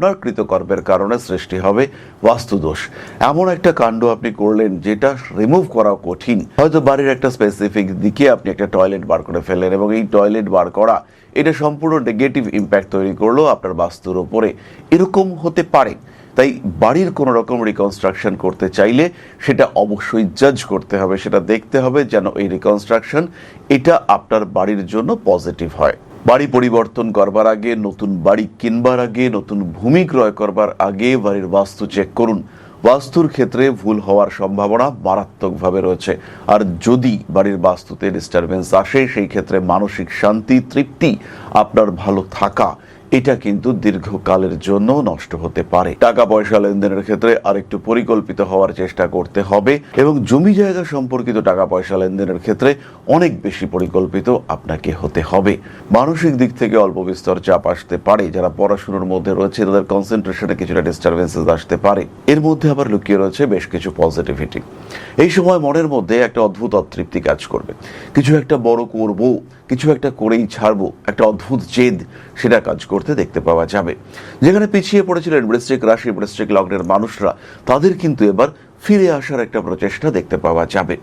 আপনার কৃতকর্মের কারণে সৃষ্টি হবে বাস্তুদোষ। এমন একটা কাণ্ড আপনি করলেন যেটা রিমুভ করা কঠিন। হয়তো বাড়ির একটা স্পেসিফিক দিকে আপনি একটা টয়লেট বার করে ফেললেন এবং এই টয়লেট বার করা এটা সম্পূর্ণ নেগেটিভ ইম্প্যাক্ট তৈরি করলো আপনার বাস্তুর ওপরে। এরকম হতে পারে। তাই বাড়ির কোনো রকম রিকনস্ট্রাকশন করতে চাইলে সেটা অবশ্যই জাজ করতে হবে, সেটা দেখতে হবে যেন এই রিকনস্ট্রাকশন এটা আপনার বাড়ির জন্য পজিটিভ হয়। বাড়ি পরিবর্তন করবার আগে, নতুন বাড়ি কিনবার আগে, নতুন ভূমি ক্রয় করবার আগে বাড়ির বাস্তু চেক করুন। বাস্তুর ক্ষেত্রে ভুল হওয়ার সম্ভাবনা মারাত্মকভাবে রয়েছে। আর যদি বাড়ির বাস্তুতে ডিস্টারবেন্স আসে, সেই ক্ষেত্রে মানসিক শান্তি, তৃপ্তি, আপনার ভালো থাকা এটা কিন্তু দীর্ঘকালের জন্য নষ্ট হতে পারে। টাকা পয়সা লেনদেনের ক্ষেত্রে আরেকটু পরিকল্পিত হওয়ার চেষ্টা করতে হবে এবং জমি জায়গা সম্পর্কিত টাকা পয়সা লেনদেনের ক্ষেত্রে অনেক বেশি পরিকল্পিত আপনাকে হতে হবে। মানসিক দিক থেকে অল্প বিস্তর চাপ আসতে পারে। যারা পড়াশোনার মধ্যে রয়েছে তাদের কনসেন্ট্রেশনে কিছুটা ডিস্টারবেন্সেস আসতে পারে। এর মধ্যে আবার লুকিয়ে রয়েছে বেশ কিছু পজিটিভিটি। এই সময় মনের মধ্যে একটা অদ্ভুত অতৃপ্তি কাজ করবে। কিছু একটা বড় করব, কিছু একটা করেই ছাড়বো, একটা অদ্ভুত জেদ সেটা কাজ করতে দেখতে পাওয়া যাবে। যেখানে পিছিয়ে পড়েছিলেন বৃশ্চিক রাশি, বৃশ্চিক লগ্নের মানুষরা, তাদের কিন্তু এবার ফিরে আসার একটা প্রচেষ্টা দেখতে পাওয়া যাবে।